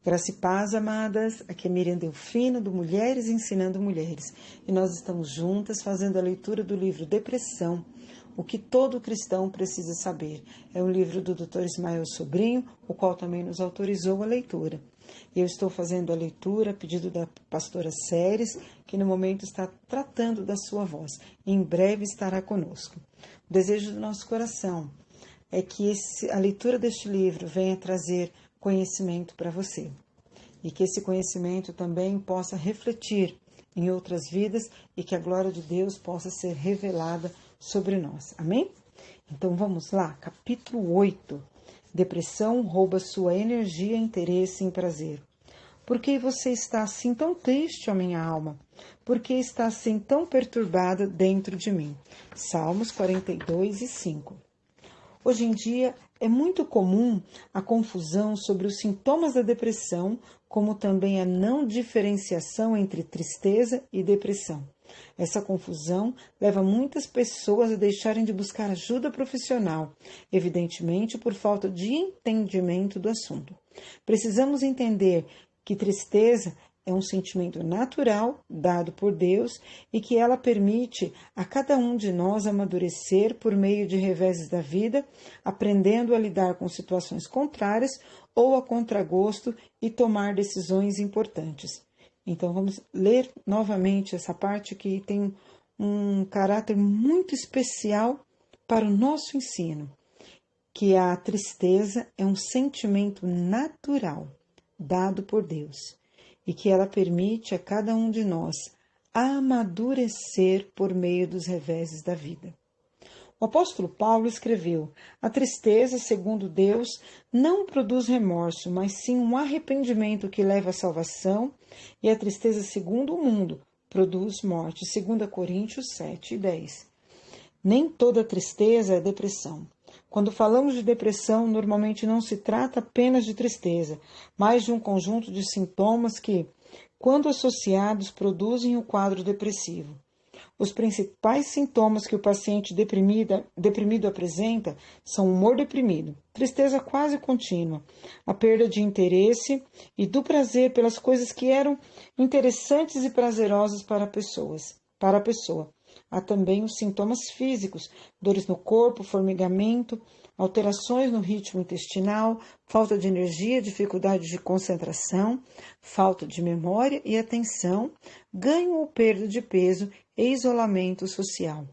Graça e paz, amadas. Aqui é Miriam Delfino, do Mulheres Ensinando Mulheres. E nós estamos juntas fazendo a leitura do livro Depressão, o que todo cristão precisa saber. É um livro do Dr. Ismael Sobrinho, o qual também nos autorizou a leitura. Eu estou fazendo a leitura a pedido da pastora Séries, que no momento está tratando da sua voz. Em breve estará conosco. O desejo do nosso coração é que a leitura deste livro venha trazer conhecimento para você. E que esse conhecimento também possa refletir em outras vidas e que a glória de Deus possa ser revelada sobre nós. Amém? Então vamos lá, capítulo 8. Depressão rouba sua energia, interesse e prazer. Por que você está assim tão triste, ó minha alma? Por que está assim tão perturbada dentro de mim? Salmos 42 e 5. Hoje em dia é muito comum a confusão sobre os sintomas da depressão, como também a não diferenciação entre tristeza e depressão. Essa confusão leva muitas pessoas a deixarem de buscar ajuda profissional, evidentemente por falta de entendimento do assunto. Precisamos entender que tristeza é um sentimento natural, dado por Deus, e que ela permite a cada um de nós amadurecer por meio de reveses da vida, aprendendo a lidar com situações contrárias ou a contragosto e tomar decisões importantes. Então vamos ler novamente essa parte que tem um caráter muito especial para o nosso ensino, que a tristeza é um sentimento natural, dado por Deus, e que ela permite a cada um de nós amadurecer por meio dos reveses da vida. O apóstolo Paulo escreveu: a tristeza, segundo Deus, não produz remorso, mas sim um arrependimento que leva à salvação, e a tristeza, segundo o mundo, produz morte. 2 Coríntios 7 e 10. Nem toda tristeza é depressão. Quando falamos de depressão, normalmente não se trata apenas de tristeza, mas de um conjunto de sintomas que, quando associados, produzem o quadro depressivo. Os principais sintomas que o paciente deprimido apresenta são humor deprimido, tristeza quase contínua, a perda de interesse e do prazer pelas coisas que eram interessantes e prazerosas para a pessoa. Há também os sintomas físicos, dores no corpo, formigamento, alterações no ritmo intestinal, falta de energia, dificuldade de concentração, falta de memória e atenção, ganho ou perda de peso e isolamento social.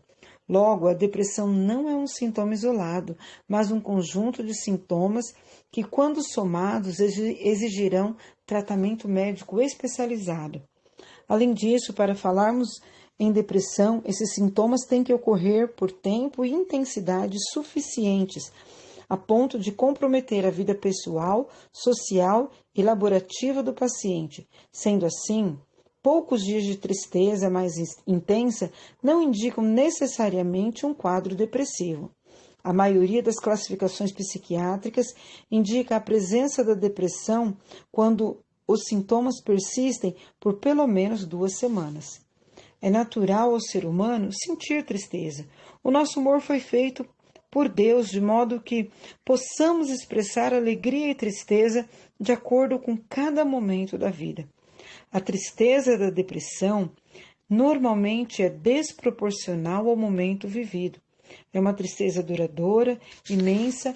Logo, a depressão não é um sintoma isolado, mas um conjunto de sintomas que, quando somados, exigirão tratamento médico especializado. Além disso, para falarmos em depressão, esses sintomas têm que ocorrer por tempo e intensidade suficientes, a ponto de comprometer a vida pessoal, social e laborativa do paciente. Sendo assim, poucos dias de tristeza mais intensa não indicam necessariamente um quadro depressivo. A maioria das classificações psiquiátricas indica a presença da depressão quando os sintomas persistem por pelo menos 2 semanas. É natural ao ser humano sentir tristeza. O nosso humor foi feito por Deus de modo que possamos expressar alegria e tristeza de acordo com cada momento da vida. A tristeza da depressão normalmente é desproporcional ao momento vivido. É uma tristeza duradoura, imensa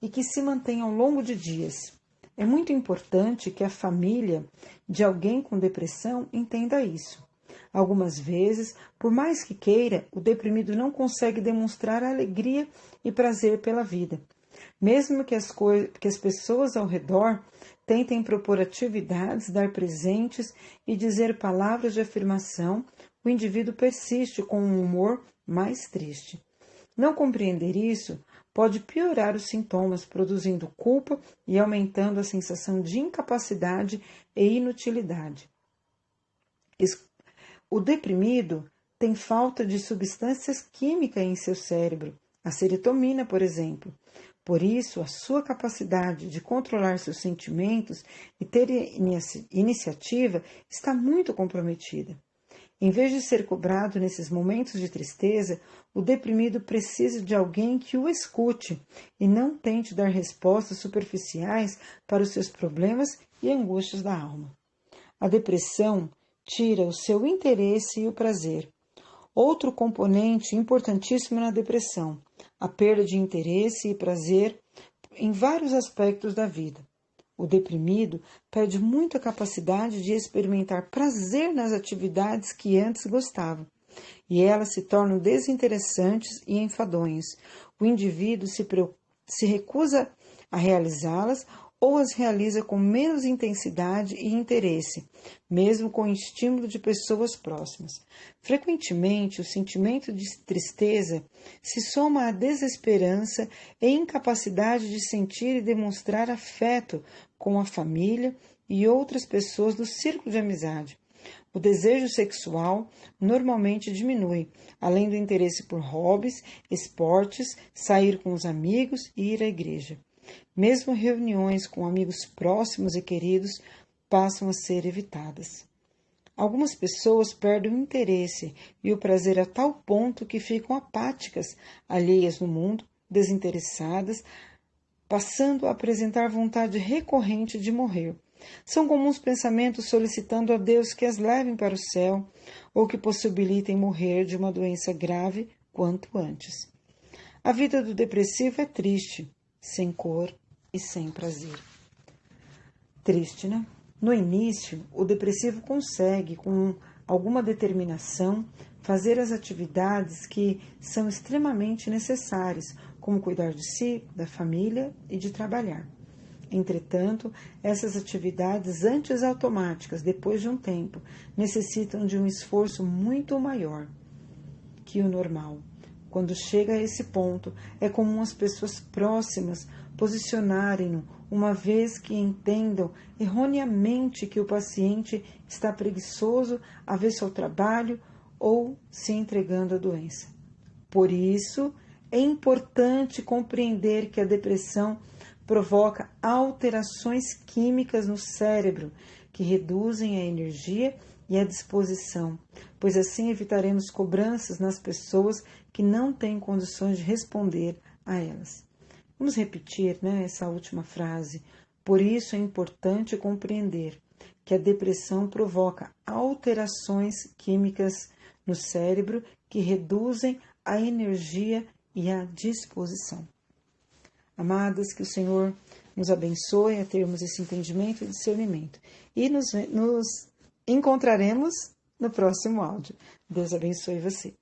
e que se mantém ao longo de dias. É muito importante que a família de alguém com depressão entenda isso. Algumas vezes, por mais que queira, o deprimido não consegue demonstrar alegria e prazer pela vida. Mesmo que as pessoas ao redor tentem propor atividades, dar presentes e dizer palavras de afirmação, o indivíduo persiste com um humor mais triste. Não compreender isso pode piorar os sintomas, produzindo culpa e aumentando a sensação de incapacidade e inutilidade. O deprimido tem falta de substâncias químicas em seu cérebro, a serotonina, por exemplo. Por isso, a sua capacidade de controlar seus sentimentos e ter iniciativa está muito comprometida. Em vez de ser cobrado nesses momentos de tristeza, o deprimido precisa de alguém que o escute e não tente dar respostas superficiais para os seus problemas e angústias da alma. A depressão tira o seu interesse e o prazer. Outro componente importantíssimo na depressão, a perda de interesse e prazer em vários aspectos da vida. O deprimido perde muito a capacidade de experimentar prazer nas atividades que antes gostava, e elas se tornam desinteressantes e enfadonhas. O indivíduo se recusa a realizá-las ou as realiza com menos intensidade e interesse, mesmo com o estímulo de pessoas próximas. Frequentemente, o sentimento de tristeza se soma à desesperança e incapacidade de sentir e demonstrar afeto com a família e outras pessoas do círculo de amizade. O desejo sexual normalmente diminui, além do interesse por hobbies, esportes, sair com os amigos e ir à igreja. Mesmo reuniões com amigos próximos e queridos passam a ser evitadas. Algumas pessoas perdem o interesse e o prazer a tal ponto que ficam apáticas, alheias no mundo, desinteressadas, passando a apresentar vontade recorrente de morrer. São comuns pensamentos solicitando a Deus que as levem para o céu ou que possibilitem morrer de uma doença grave quanto antes. A vida do depressivo é triste, sem cor e sem prazer. Triste, né? No início, o depressivo consegue, com alguma determinação, fazer as atividades que são extremamente necessárias, como cuidar de si, da família e de trabalhar. Entretanto, essas atividades antes automáticas, depois de um tempo, necessitam de um esforço muito maior que o normal. Quando chega a esse ponto, é comum as pessoas próximas posicionarem-no, uma vez que entendam erroneamente que o paciente está preguiçoso a ver seu trabalho ou se entregando à doença. Por isso, é importante compreender que a depressão provoca alterações químicas no cérebro que reduzem a energia e a disposição, pois assim evitaremos cobranças nas pessoas que não têm condições de responder a elas. Vamos repetir, essa última frase. Por isso é importante compreender que a depressão provoca alterações químicas no cérebro que reduzem a energia e a disposição. Amadas, que o Senhor nos abençoe a termos esse entendimento e discernimento. E nos encontraremos no próximo áudio. Deus abençoe você.